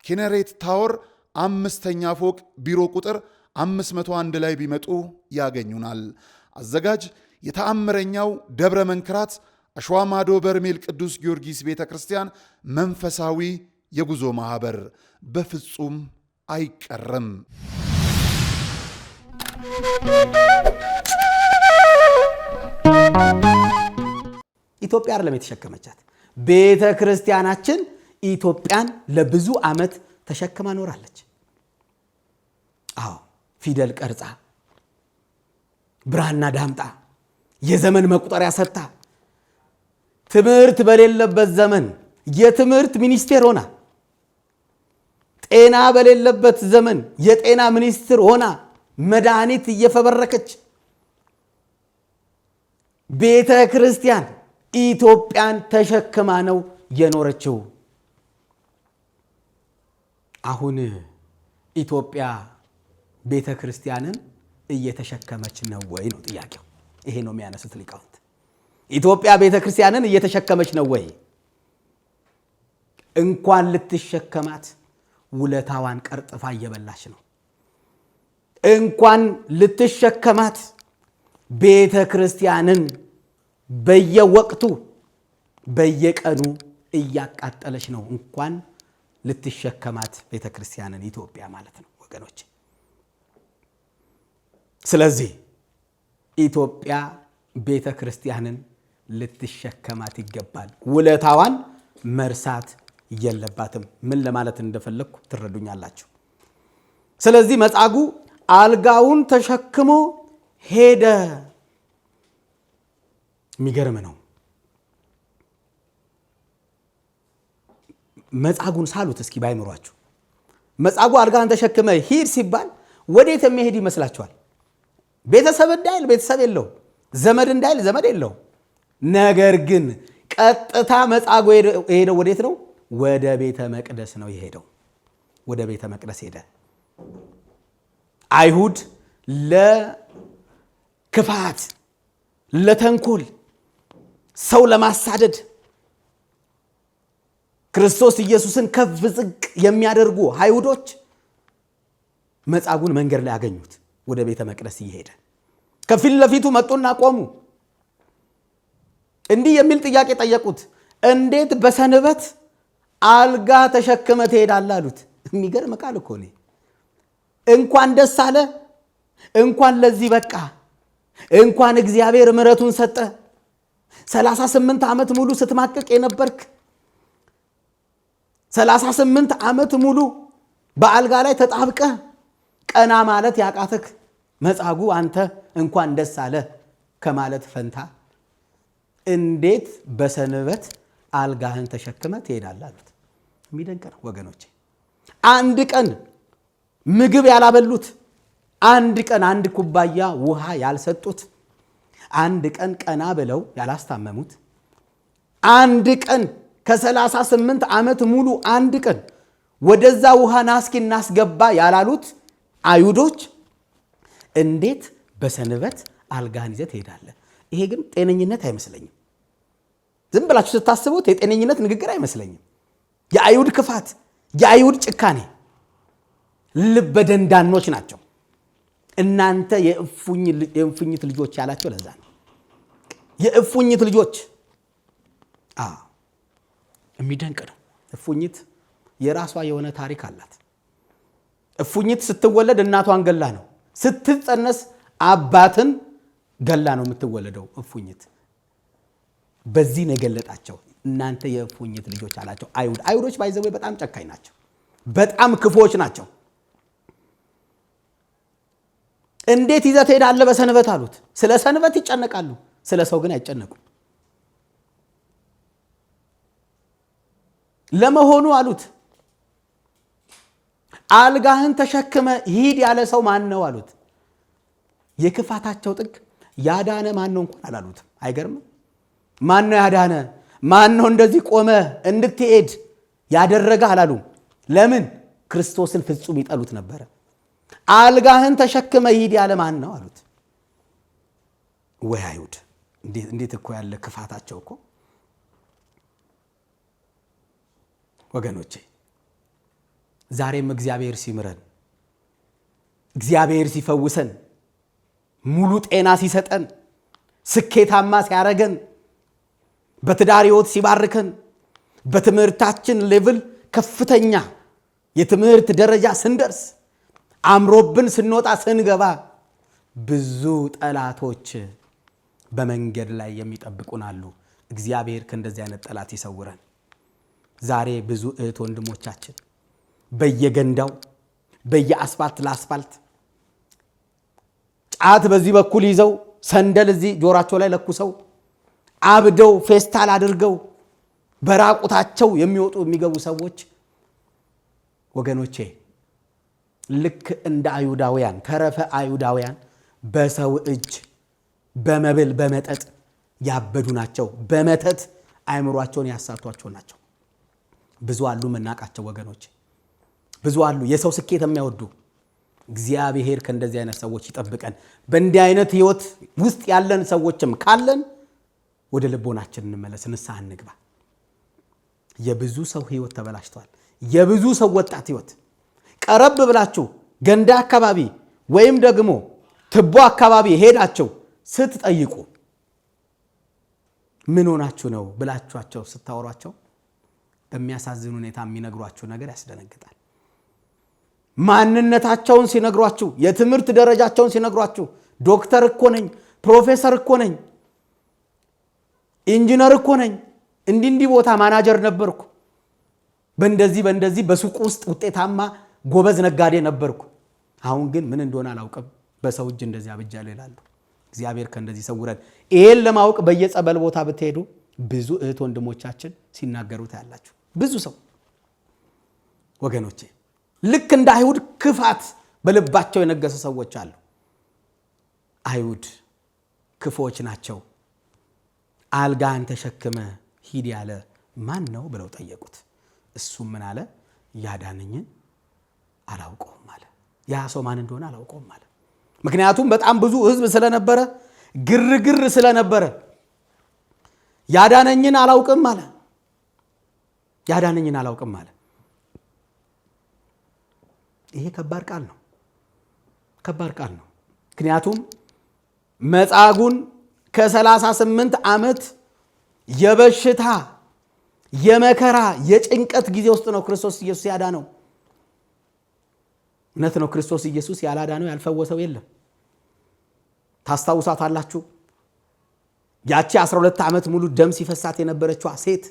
ኪነሬት ታወር 5ኛ ፎቅ ቢሮ ቁጥር 501 ላይ ቢመጡ ያገኙናል። አዘጋጅ የተአምረኛው ደብረ መንክራት አሸዋ ማዶ በርሜል ቅዱስ ጊዮርጊስ ቤተ ክርስቲያን መንፈሳዊ የጉዞ ማኅበር። በፍጹም አይቀርም። ኢትዮጵያ አይደለም የተሸከመቻት፣ ቤተ ክርስቲያናችን ኢትዮጵያን ለብዙ ዓመት ተሸክማ ኖራለች። አዎ፣ ፊደል ቀርጻ፣ ብራና ዳምጣ፣ የዘመን መቁጠሪያ ሰጥታ፣ ትምህርት በሌለበት ዘመን የትምህርት ሚኒስቴር ሆና፣ ጤና በሌለበት ዘመን የጤና ሚኒስትር ሆና መድኃኒት እየፈበረከች ቤተ ክርስቲያን ኢትዮጵያን ተሸክማ ነው የኖረችው። አሁን ኢትዮጵያ ቤተ ክርስቲያንን እየተሸከመች ነው ወይ ነው ጥያቄው። ይሄ ነው የሚያነሱት ሊቃውንት። ኢትዮጵያ ቤተ ክርስቲያንን እየተሸከመች ነው ወይ? እንኳን ልትሸከማት ውለታዋን ቀርጥፋ እየበላች ነው። እንኳን ልትሸከማት ቤተ ክርስቲያንን በየወቅቱ በየቀኑ እያቃጠለች ነው። እንኳን ልትሸከማት ቤተክርስቲያንን ኢትዮጵያ ማለት ነው ወገኖች። ስለዚህ ኢትዮጵያ ቤተክርስቲያንን ልትሸከማት ይገባል። ውለታዋን መርሳት የለባትም። ምን ለማለት እንደፈለኩ ትረዱኛላችሁ። ስለዚህ መጻጉዕ አልጋውን ተሸክሞ ሄደ። የሚገርም ነው። መጻጉዕን ሳሉት እስኪ ባይምሯችሁ። መጻጉዕ አልጋህን ተሸክመ ሂድ ሲባል ወዴት የሚሄድ ይመስላችኋል? ቤተሰብ እንዳይል ቤተሰብ የለው፣ ዘመድ እንዳይል ዘመድ የለው። ነገር ግን ቀጥታ መጻጉዕ የሄደው ወዴት ነው? ወደ ቤተ መቅደስ ነው የሄደው። ወደ ቤተ መቅደስ ሄደ። አይሁድ ለክፋት፣ ለተንኮል፣ ሰው ለማሳደድ ክርስቶስ ኢየሱስን ከፍ ዝቅ የሚያደርጉ አይሁዶች መጻጉዕን መንገድ ላይ ያገኙት። ወደ ቤተ መቅደስ እየሄደ ከፊት ለፊቱ መጡና ቆሙ። እንዲህ የሚል ጥያቄ ጠየቁት። እንዴት በሰንበት አልጋ ተሸክመ ትሄዳለህ አሉት። የሚገርም ቃል እኮ ነው። እንኳን ደስ አለ፣ እንኳን ለዚህ በቃ፣ እንኳን እግዚአብሔር ምሕረቱን ሰጠ። 38 ዓመት ሙሉ ስትማቅቅ የነበርክ 38 ዓመት ሙሉ በአልጋ ላይ ተጣብቀ ቀና ማለት ያቃተክ መጻጉዕ አንተ እንኳን ደስ አለ ከማለት ፈንታ እንዴት በሰንበት አልጋህን ተሸክመ ትሄዳለህ አሉት። የሚደንቅ ነው ወገኖቼ። አንድ ቀን ምግብ ያላበሉት፣ አንድ ቀን አንድ ኩባያ ውሃ ያልሰጡት፣ አንድ ቀን ቀና ብለው ያላስታመሙት፣ አንድ ቀን ከ38 ዓመት ሙሉ አንድ ቀን ወደዛ ውሃ ናስኪ እናስገባ ያላሉት አይሁዶች እንዴት በሰንበት አልጋህን ይዘህ ትሄዳለህ? ይሄ ግን ጤነኝነት አይመስለኝም። ዝም ብላችሁ ስታስቡት የጤነኝነት ንግግር አይመስለኝም። የአይሁድ ክፋት፣ የአይሁድ ጭካኔ፣ ልበ ደንዳኖች ናቸው። እናንተ የእፉኝት ልጆች ያላቸው ለዛ ነው። የእፉኝት ልጆች የሚደንቅ ነው። እፉኝት የራሷ የሆነ ታሪክ አላት። እፉኝት ስትወለድ እናቷን ገላ ነው። ስትጸነስ አባትን ገላ ነው የምትወለደው እፉኝት። በዚህ ነው የገለጣቸው። እናንተ የእፉኝት ልጆች አላቸው። አይሁዶች ባይዘው በጣም ጨካኝ ናቸው። በጣም ክፉዎች ናቸው። እንዴት ይዘህ ትሄዳለህ በሰንበት አሉት። ስለ ሰንበት ይጨነቃሉ፣ ስለ ሰው ግን አይጨነቁም። ለመሆኑ አሉት አልጋህን ተሸክመ ሂድ ያለ ሰው ማን ነው አሉት። የክፋታቸው ጥግ ያዳነ ማን ነው እንኳን አላሉትም። አይገርምም? ማን ነው ያዳነ? ማን ነው እንደዚህ ቆመ እንድትሄድ ያደረገ አላሉም። ለምን? ክርስቶስን ፍጹም ይጠሉት ነበረ። አልጋህን ተሸክመ ሂድ ያለ ማን ነው አሉት። ወይ አይሁድ! እንዴት እኮ ያለ ክፋታቸው እኮ ወገኖቼ። ዛሬም እግዚአብሔር ሲምረን፣ እግዚአብሔር ሲፈውሰን፣ ሙሉ ጤና ሲሰጠን፣ ስኬታማ ሲያረገን፣ በትዳር ሕይወት ሲባርከን፣ በትምህርታችን ሌቭል ከፍተኛ የትምህርት ደረጃ ስንደርስ፣ አምሮብን ስንወጣ ስንገባ፣ ብዙ ጠላቶች በመንገድ ላይ የሚጠብቁን አሉ። እግዚአብሔር ከእንደዚህ አይነት ጠላት ይሰውረን። ዛሬ ብዙ እህት ወንድሞቻችን በየገንዳው በየአስፋልት ለአስፋልት ጫት በዚህ በኩል ይዘው ሰንደል እዚህ ጆራቸው ላይ ለኩሰው አብደው ፌስታል አድርገው በራቁታቸው የሚወጡ የሚገቡ ሰዎች ወገኖቼ ልክ እንደ አይሁዳውያን ተረፈ አይሁዳውያን በሰው እጅ በመብል በመጠጥ ያበዱ ናቸው። በመተት አእምሯቸውን ያሳቷቸው ናቸው። ብዙ አሉ መናቃቸው ወገኖቼ፣ ብዙ አሉ የሰው ስኬት የሚያወዱ። እግዚአብሔር ከእንደዚህ አይነት ሰዎች ይጠብቀን። በእንዲህ አይነት ህይወት ውስጥ ያለን ሰዎችም ካለን ወደ ልቦናችን እንመለስ፣ ንስሐ እንግባ። የብዙ ሰው ህይወት ተበላሽቷል። የብዙ ሰው ወጣት ህይወት ቀረብ ብላችሁ ገንዳ አካባቢ ወይም ደግሞ ትቦ አካባቢ ሄዳችሁ ስትጠይቁ ምን ሆናችሁ ነው ብላችኋቸው ስታወሯቸው በሚያሳዝን ሁኔታ የሚነግሯችሁ ነገር ያስደነግጣል። ማንነታቸውን ሲነግሯችሁ፣ የትምህርት ደረጃቸውን ሲነግሯችሁ ዶክተር እኮ ነኝ፣ ፕሮፌሰር እኮ ነኝ፣ ኢንጂነር እኮ ነኝ፣ እንዲህ ቦታ ማናጀር ነበርኩ፣ በእንደዚህ በሱቅ ውስጥ ውጤታማ ጎበዝ ነጋዴ ነበርኩ፣ አሁን ግን ምን እንደሆነ አላውቅም፣ በሰው እጅ እንደዚህ አብጃለሁ ይላሉ። እግዚአብሔር ከእንደዚህ ሰውረን። ይሄን ለማወቅ በየጸበል ቦታ ብትሄዱ ብዙ እህት ወንድሞቻችን ሲናገሩት ያላችሁ ብዙ ሰው ወገኖቼ፣ ልክ እንደ አይሁድ ክፋት በልባቸው የነገሰ ሰዎች አሉ። አይሁድ ክፎች ናቸው። አልጋን ተሸክመ ሂድ ያለ ማን ነው ብለው ጠየቁት። እሱም ምን አለ? ያዳነኝን አላውቀውም አለ። ያ ሰው ማን እንደሆነ አላውቀውም አለ። ምክንያቱም በጣም ብዙ ህዝብ ስለነበረ፣ ግርግር ስለነበረ ያዳነኝን አላውቅም አለ። ያዳነኝን አላውቅም አለ። ይሄ ከባድ ቃል ነው። ከባድ ቃል ነው። ምክንያቱም መጻጉዕን ከ38 ዓመት የበሽታ የመከራ የጭንቀት ጊዜ ውስጥ ነው ክርስቶስ ኢየሱስ ያዳነው። እውነት ነው። ክርስቶስ ኢየሱስ ያላዳነው ያልፈወሰው የለም። ታስታውሳታላችሁ። ያቺ 12 ዓመት ሙሉ ደም ሲፈሳት የነበረችዋ ሴት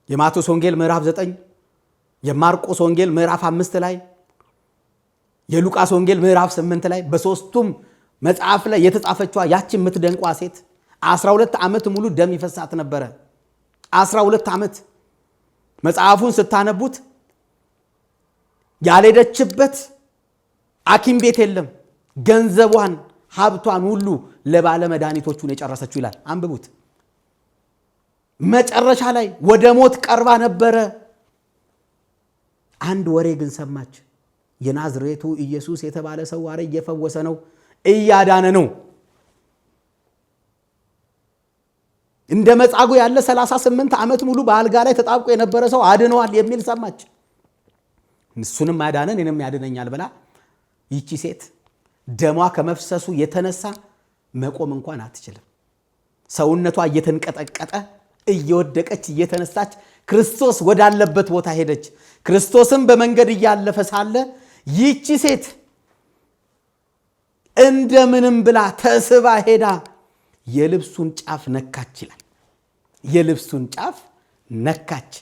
የማቴዎስ ወንጌል ምዕራፍ 9፣ የማርቆስ ወንጌል ምዕራፍ 5 ላይ፣ የሉቃስ ወንጌል ምዕራፍ 8 ላይ በሶስቱም መጽሐፍ ላይ የተጻፈችዋ ያቺ የምትደንቋ ሴት 12 ዓመት ሙሉ ደም ይፈሳት ነበረ። 12 ዓመት መጽሐፉን ስታነቡት ያልሄደችበት ሐኪም ቤት የለም። ገንዘቧን ሀብቷን ሁሉ ለባለ መድኃኒቶቹን የጨረሰችው ይላል። አንብቡት። መጨረሻ ላይ ወደ ሞት ቀርባ ነበረ። አንድ ወሬ ግን ሰማች። የናዝሬቱ ኢየሱስ የተባለ ሰው አረ እየፈወሰ ነው፣ እያዳነ ነው። እንደ መጻጉዕ ያለ 38 ዓመት ሙሉ በአልጋ ላይ ተጣብቆ የነበረ ሰው አድነዋል የሚል ሰማች። እሱንም ያዳነን እኔንም ያድነኛል ብላ ይቺ ሴት ደሟ ከመፍሰሱ የተነሳ መቆም እንኳን አትችልም። ሰውነቷ እየተንቀጠቀጠ እየወደቀች እየተነሳች ክርስቶስ ወዳለበት ቦታ ሄደች። ክርስቶስም በመንገድ እያለፈ ሳለ ይቺ ሴት እንደምንም ብላ ተስባ ሄዳ የልብሱን ጫፍ ነካች ይላል። የልብሱን ጫፍ ነካች።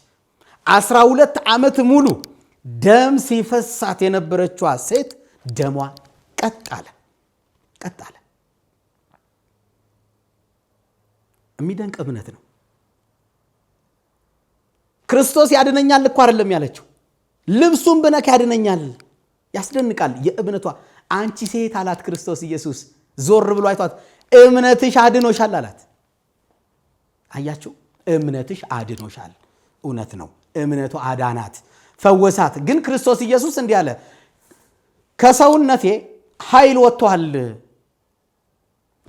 12 ዓመት ሙሉ ደም ሲፈሳት የነበረችዋ ሴት ደሟ ቀጥ አለ። የሚደንቅ እምነት ነው። ክርስቶስ ያድነኛል እኮ አይደለም ያለችው፣ ልብሱን ብነካ ያድነኛል። ያስደንቃል የእምነቷ። አንቺ ሴት አላት ክርስቶስ ኢየሱስ ዞር ብሎ አይቷት፣ እምነትሽ አድኖሻል አላት። አያችሁ፣ እምነትሽ አድኖሻል። እውነት ነው። እምነቷ አዳናት፣ ፈወሳት። ግን ክርስቶስ ኢየሱስ እንዲህ አለ፣ ከሰውነቴ ኃይል ወጥቷል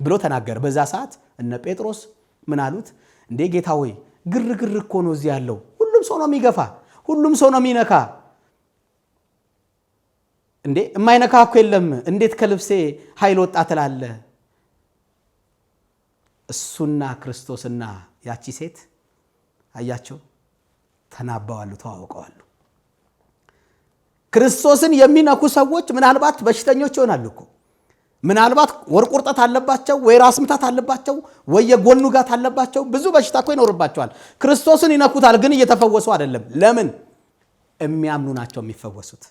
ብሎ ተናገረ። በዛ ሰዓት እነ ጴጥሮስ ምን አሉት? እንዴ ጌታ ሆይ ግርግር እኮ ነው እዚህ ያለው፣ ሁሉም ሰው ነው የሚገፋ፣ ሁሉም ሰው ነው የሚነካ። እንዴ የማይነካ እኮ የለም፣ እንዴት ከልብሴ ኃይል ወጣ ትላለህ? እሱና ክርስቶስና ያቺ ሴት አያቸው ተናባዋሉ፣ ተዋውቀዋሉ። ክርስቶስን የሚነኩ ሰዎች ምናልባት በሽተኞች ይሆናሉ እኮ። ምናልባት ወር ቁርጠት አለባቸው፣ ወይ ራስ ምታት አለባቸው፣ ወይ የጎን ውጋት አለባቸው። ብዙ በሽታ እኮ ይኖርባቸዋል። ክርስቶስን ይነኩታል፣ ግን እየተፈወሱ አይደለም። ለምን? የሚያምኑ ናቸው የሚፈወሱት።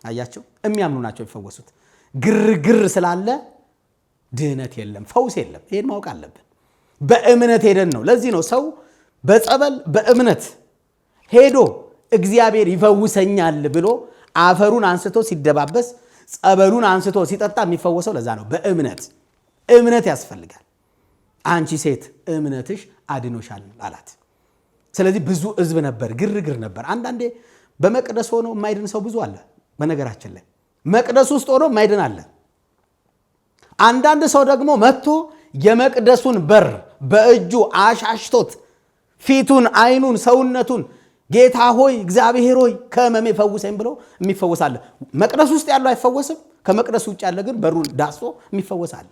አያቸው፣ የሚያምኑ ናቸው የሚፈወሱት። ግርግር ስላለ ድህነት የለም፣ ፈውስ የለም። ይሄን ማወቅ አለብን። በእምነት ሄደን ነው። ለዚህ ነው ሰው በጸበል በእምነት ሄዶ እግዚአብሔር ይፈውሰኛል ብሎ አፈሩን አንስቶ ሲደባበስ ጸበሉን አንስቶ ሲጠጣ የሚፈወሰው። ለዛ ነው በእምነት። እምነት ያስፈልጋል። አንቺ ሴት እምነትሽ አድኖሻል አላት። ስለዚህ ብዙ ሕዝብ ነበር፣ ግርግር ነበር። አንዳንዴ በመቅደስ ሆኖ የማይድን ሰው ብዙ አለ። በነገራችን ላይ መቅደስ ውስጥ ሆኖ የማይድን አለ። አንዳንድ ሰው ደግሞ መጥቶ የመቅደሱን በር በእጁ አሻሽቶት ፊቱን፣ አይኑን፣ ሰውነቱን ጌታ ሆይ እግዚአብሔር ሆይ ከመሜ ፈውሰኝ ብሎ የሚፈወሳል። መቅደስ ውስጥ ያለው አይፈወስም። ከመቅደስ ውጭ ያለ ግን በሩን ዳስቶ የሚፈወሳል።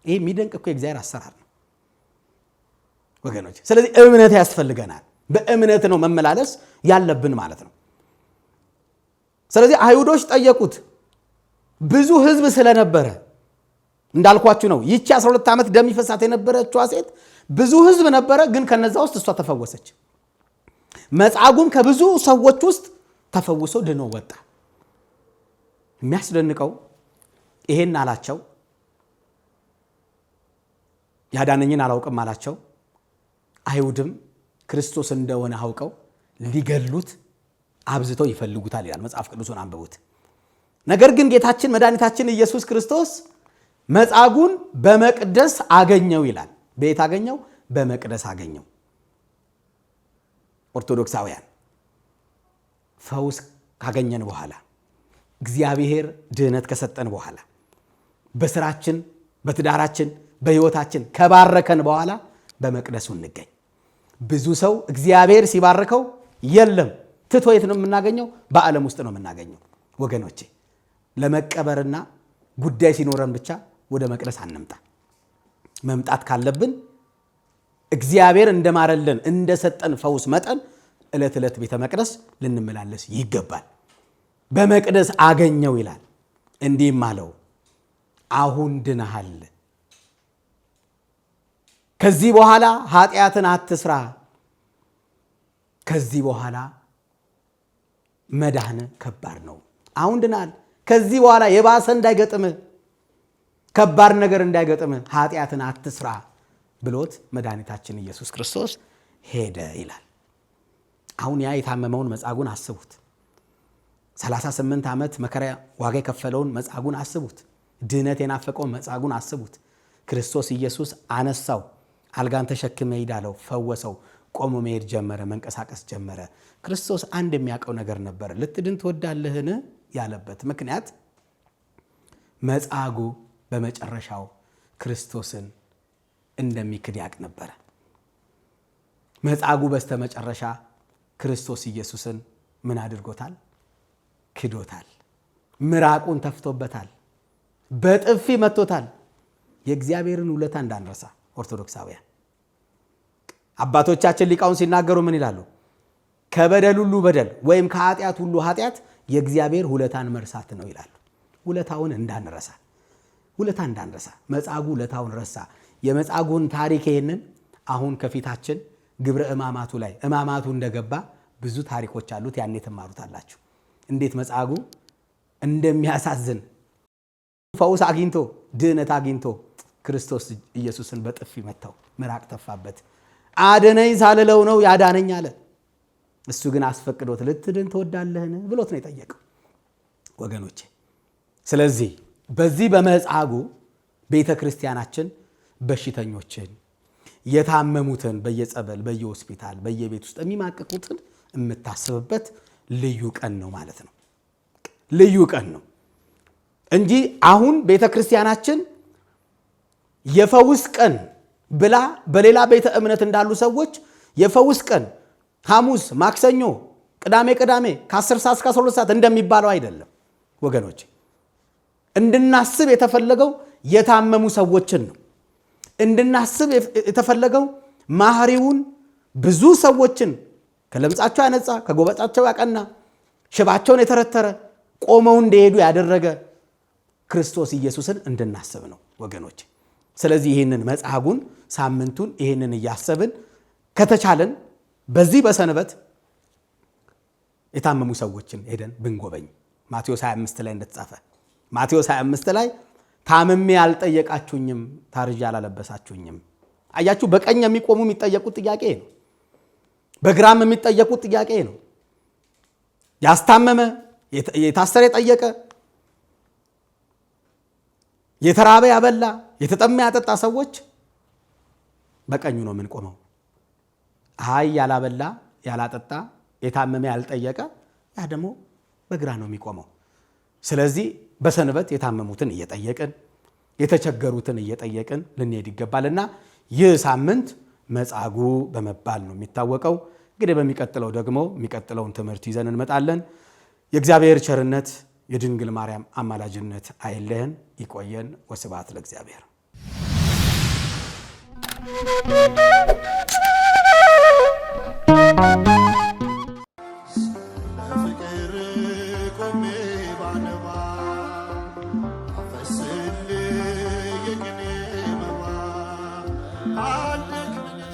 ይሄ የሚደንቅ እኮ የእግዚአብሔር አሰራር ነው። ወገኖች። ስለዚህ እምነት ያስፈልገናል። በእምነት ነው መመላለስ ያለብን ማለት ነው። ስለዚህ አይሁዶች ጠየቁት። ብዙ ሕዝብ ስለነበረ እንዳልኳችሁ ነው። ይቺ 12 ዓመት ደም ይፈሳት የነበረችዋ ሴት ብዙ ሕዝብ ነበረ፣ ግን ከነዛ ውስጥ እሷ ተፈወሰች። መጻጉዕም ከብዙ ሰዎች ውስጥ ተፈውሶ ድኖ ወጣ። የሚያስደንቀው ይሄን አላቸው። ያዳነኝን አላውቅም አላቸው። አይሁድም ክርስቶስ እንደሆነ አውቀው ሊገሉት አብዝተው ይፈልጉታል ይላል። መጽሐፍ ቅዱሱን አንብቡት። ነገር ግን ጌታችን መድኃኒታችን ኢየሱስ ክርስቶስ መጻጉዕን በመቅደስ አገኘው ይላል። በየት አገኘው? በመቅደስ አገኘው። ኦርቶዶክሳውያን ፈውስ ካገኘን በኋላ እግዚአብሔር ድህነት ከሰጠን በኋላ በስራችን፣ በትዳራችን፣ በህይወታችን ከባረከን በኋላ በመቅደሱ እንገኝ። ብዙ ሰው እግዚአብሔር ሲባርከው የለም ትቶ የት ነው የምናገኘው? በዓለም ውስጥ ነው የምናገኘው። ወገኖቼ ለመቀበርና ጉዳይ ሲኖረን ብቻ ወደ መቅደስ አንምጣ። መምጣት ካለብን እግዚአብሔር እንደማረልን እንደሰጠን ፈውስ መጠን ዕለት ዕለት ቤተ መቅደስ ልንመላለስ ይገባል። በመቅደስ አገኘው ይላል። እንዲህም አለው፣ አሁን ድነሃል። ከዚህ በኋላ ኃጢአትን አትስራ። ከዚህ በኋላ መዳን ከባድ ነው። አሁን ድነሃል። ከዚህ በኋላ የባሰ እንዳይገጥምህ፣ ከባድ ነገር እንዳይገጥምህ ኃጢአትን አትስራ ብሎት መድኃኒታችን ኢየሱስ ክርስቶስ ሄደ ይላል። አሁን ያ የታመመውን መጻጉዕን አስቡት። 38 ዓመት መከራ ዋጋ የከፈለውን መጻጉዕን አስቡት። ድህነት የናፈቀውን መጻጉዕን አስቡት። ክርስቶስ ኢየሱስ አነሳው፣ አልጋን ተሸክመ ሂድ አለው፣ ፈወሰው፣ ቆሞ መሄድ ጀመረ፣ መንቀሳቀስ ጀመረ። ክርስቶስ አንድ የሚያውቀው ነገር ነበር። ልትድን ትወዳለህን ያለበት ምክንያት መጻጉዕ በመጨረሻው ክርስቶስን እንደሚክድ ያውቅ ነበረ። መጻጉዕ በስተመጨረሻ ክርስቶስ ኢየሱስን ምን አድርጎታል? ክዶታል። ምራቁን ተፍቶበታል። በጥፊ መቶታል። የእግዚአብሔርን ውለታ እንዳንረሳ ኦርቶዶክሳውያን አባቶቻችን ሊቃውን ሲናገሩ ምን ይላሉ? ከበደል ሁሉ በደል ወይም ከኃጢአት ሁሉ ኃጢአት የእግዚአብሔር ውለታን መርሳት ነው ይላሉ። ውለታውን እንዳንረሳ፣ ውለታ እንዳንረሳ። መጻጉዕ ውለታውን ረሳ። የመጻጉዕን ታሪክ ይሄንን አሁን ከፊታችን ግብረ ሕማማቱ ላይ ሕማማቱ እንደገባ ብዙ ታሪኮች አሉት። ያኔ ትማሩታላችሁ። እንዴት መጻጉዕ እንደሚያሳዝን ፈውስ አግኝቶ ድህነት አግኝቶ ክርስቶስ ኢየሱስን በጥፊ መታው፣ ምራቅ ተፋበት። አድነኝ ሳልለው ነው ያዳነኝ አለ። እሱ ግን አስፈቅዶት ልትድን ትወዳለህን ብሎት ነው የጠየቀው ወገኖቼ። ስለዚህ በዚህ በመጻጉዕ ቤተ ክርስቲያናችን በሽተኞችን፣ የታመሙትን በየጸበል በየሆስፒታል በየቤት ውስጥ የሚማቀቁትን የምታስብበት ልዩ ቀን ነው ማለት ነው። ልዩ ቀን ነው እንጂ አሁን ቤተ ክርስቲያናችን የፈውስ ቀን ብላ በሌላ ቤተ እምነት እንዳሉ ሰዎች የፈውስ ቀን ሐሙስ፣ ማክሰኞ፣ ቅዳሜ ከ10 ሰዓት እስከ 12 ሰዓት እንደሚባለው አይደለም ወገኖች። እንድናስብ የተፈለገው የታመሙ ሰዎችን ነው። እንድናስብ የተፈለገው ማህሪውን ብዙ ሰዎችን ከለምጻቸው ያነጻ፣ ከጎበጣቸው ያቀና፣ ሽባቸውን የተረተረ፣ ቆመው እንደሄዱ ያደረገ ክርስቶስ ኢየሱስን እንድናስብ ነው ወገኖች። ስለዚህ ይህንን መጻጉዕን ሳምንቱን ይህንን እያሰብን ከተቻለን በዚህ በሰንበት የታመሙ ሰዎችን ሄደን ብንጎበኝ ማቴዎስ 25 ላይ እንደተጻፈ ማቴዎስ 25 ላይ ታምሜ ያልጠየቃችሁኝም ታርዤ ያላለበሳችሁኝም። አያችሁ፣ በቀኝ የሚቆሙ የሚጠየቁት ጥያቄ ነው። በግራም የሚጠየቁት ጥያቄ ነው። ያስታመመ የታሰረ የጠየቀ፣ የተራበ ያበላ፣ የተጠማ ያጠጣ ሰዎች በቀኙ ነው የምንቆመው። አይ ያላበላ ያላጠጣ፣ የታመመ ያልጠየቀ፣ ያ ደግሞ በግራ ነው የሚቆመው። ስለዚህ በሰንበት የታመሙትን እየጠየቅን የተቸገሩትን እየጠየቅን ልንሄድ ይገባልና ይህ ሳምንት መጻጉዕ በመባል ነው የሚታወቀው። እንግዲህ በሚቀጥለው ደግሞ የሚቀጥለውን ትምህርት ይዘን እንመጣለን። የእግዚአብሔር ቸርነት የድንግል ማርያም አማላጅነት አይለየን። ይቆየን። ወስብሐት ለእግዚአብሔር።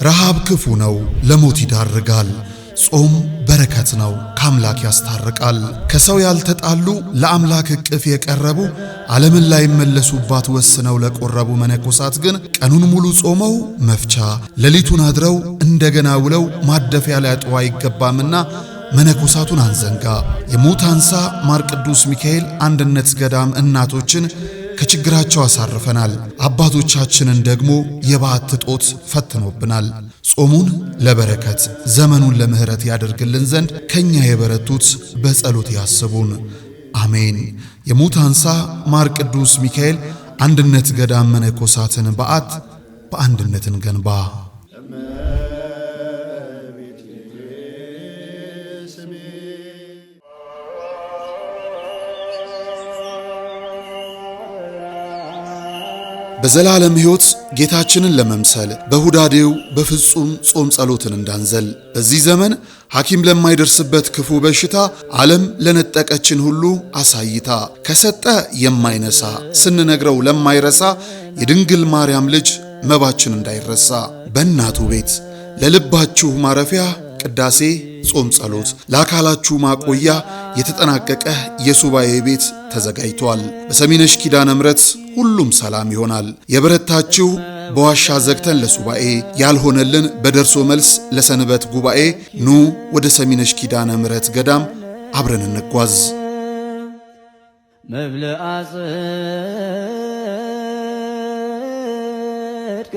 ረሃብ ክፉ ነው፣ ለሞት ይዳርጋል። ጾም በረከት ነው፣ ከአምላክ ያስታርቃል። ከሰው ያልተጣሉ ለአምላክ እቅፍ የቀረቡ ዓለምን ላይ መለሱባት ወስነው ለቆረቡ መነኮሳት ግን ቀኑን ሙሉ ጾመው መፍቻ ሌሊቱን አድረው እንደገና ውለው ማደፊያ ሊያጡ አይገባምና መነኮሳቱን አንዘንጋ። የሙት አንሳ ማር ቅዱስ ሚካኤል አንድነት ገዳም እናቶችን ከችግራቸው አሳርፈናል። አባቶቻችንን ደግሞ የበዓት ጦት ፈትኖብናል። ጾሙን ለበረከት ዘመኑን ለምህረት ያደርግልን ዘንድ ከኛ የበረቱት በጸሎት ያስቡን። አሜን። የሙት አንሳ ማር ቅዱስ ሚካኤል አንድነት ገዳም መነኮሳትን በዓት በአንድነትን ገንባ። በዘላለም ሕይወት ጌታችንን ለመምሰል በሁዳዴው በፍጹም ጾም ጸሎትን እንዳንዘል። በዚህ ዘመን ሐኪም ለማይደርስበት ክፉ በሽታ ዓለም ለነጠቀችን ሁሉ አሳይታ ከሰጠ የማይነሳ ስንነግረው ለማይረሳ የድንግል ማርያም ልጅ መባችን እንዳይረሳ በእናቱ ቤት ለልባችሁ ማረፊያ ቅዳሴ ጾም ጸሎት ለአካላችሁ ማቆያ የተጠናቀቀ የሱባኤ ቤት ተዘጋጅቷል። በሰሚነሽ ኪዳነ ምሕረት ሁሉም ሰላም ይሆናል። የበረታችሁ በዋሻ ዘግተን ለሱባኤ ያልሆነልን በደርሶ መልስ ለሰንበት ጉባኤ ኑ ወደ ሰሚነሽ ኪዳነ ምሕረት ገዳም አብረን እንጓዝ። መብልዐ ጽድቅ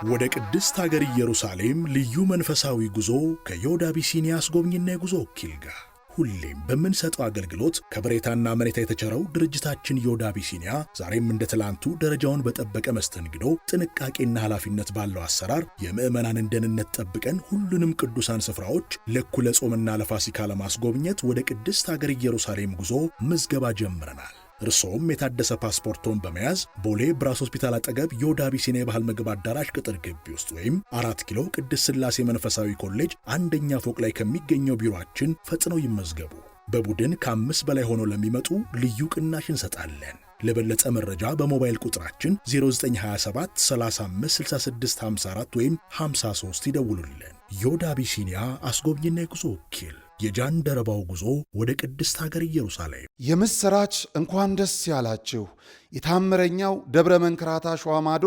ወደ ቅድስት ሀገር ኢየሩሳሌም ልዩ መንፈሳዊ ጉዞ ከዮድ አቢሲኒያ አስጎብኝና የጉዞ ወኪል ጋር ሁሌም በምንሰጠው አገልግሎት ከበሬታና መሬታ የተቸረው ድርጅታችን ዮድ አቢሲኒያ ዛሬም እንደ ትላንቱ ደረጃውን በጠበቀ መስተንግዶ፣ ጥንቃቄና ኃላፊነት ባለው አሰራር የምዕመናንን ደህንነት ጠብቀን ሁሉንም ቅዱሳን ስፍራዎች ለእኩለ ጾምና ለፋሲካ ለማስጎብኘት ወደ ቅድስት ሀገር ኢየሩሳሌም ጉዞ ምዝገባ ጀምረናል። እርሶም የታደሰ ፓስፖርቶን በመያዝ ቦሌ ብራስ ሆስፒታል አጠገብ ዮድ አቢሲኒያ የባህል ምግብ አዳራሽ ቅጥር ግቢ ውስጥ ወይም 4 ኪሎ ቅድስት ሥላሴ መንፈሳዊ ኮሌጅ አንደኛ ፎቅ ላይ ከሚገኘው ቢሮአችን ፈጥነው ይመዝገቡ። በቡድን ከ5 በላይ ሆነው ለሚመጡ ልዩ ቅናሽ እንሰጣለን። ለበለጠ መረጃ በሞባይል ቁጥራችን 0927 35 66 54 ወይም 53 ይደውሉልን። ዮድ አቢሲኒያ አስጎብኝና የጉዞ ወኪል። የጃንደረባው ጉዞ ወደ ቅድስት ሀገር ኢየሩሳሌም። የምስራች እንኳን ደስ ያላችሁ። የታምረኛው ደብረ መንክራት አሸዋ ማዶ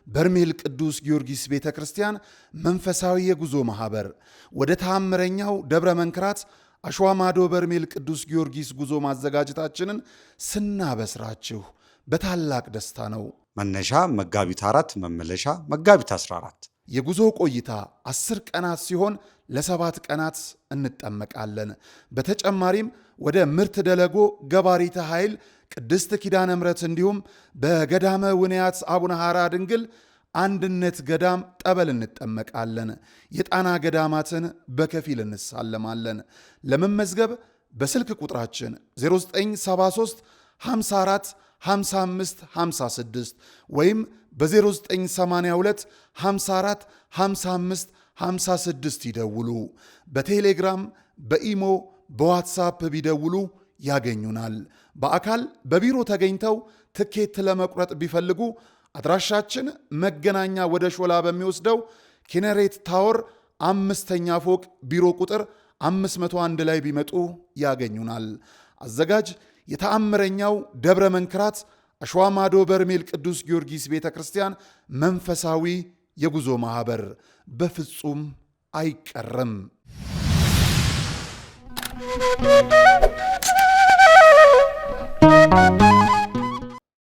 በርሜል ቅዱስ ጊዮርጊስ ቤተክርስቲያን መንፈሳዊ የጉዞ ማህበር ወደ ታምረኛው ደብረ መንክራት አሸዋ ማዶ በርሜል ቅዱስ ጊዮርጊስ ጉዞ ማዘጋጀታችንን ስናበስራችሁ በታላቅ ደስታ ነው። መነሻ መጋቢት 4 መመለሻ መጋቢት 14። የጉዞ ቆይታ 10 ቀናት ሲሆን ለ7 ቀናት እንጠመቃለን። በተጨማሪም ወደ ምርት ደለጎ ገባሪተ ኃይል ቅድስት ኪዳነ ምሕረት እንዲሁም በገዳመ ውንያት አቡነ ሐራ ድንግል አንድነት ገዳም ጠበል እንጠመቃለን። የጣና ገዳማትን በከፊል እንሳለማለን። ለመመዝገብ በስልክ ቁጥራችን 0973 54 55 56 ወይም በ0982 54 55 56 ይደውሉ። በቴሌግራም በኢሞ በዋትሳፕ ቢደውሉ ያገኙናል። በአካል በቢሮ ተገኝተው ትኬት ለመቁረጥ ቢፈልጉ አድራሻችን መገናኛ ወደ ሾላ በሚወስደው ኪነሬት ታወር 5ኛ ፎቅ ቢሮ ቁጥር 501 ላይ ቢመጡ ያገኙናል። አዘጋጅ የተአምረኛው ደብረ መንክራት አሸዋ ማዶ በርሜል ቅዱስ ጊዮርጊስ ቤተክርስቲያን መንፈሳዊ የጉዞ ማህበር። በፍጹም አይቀርም።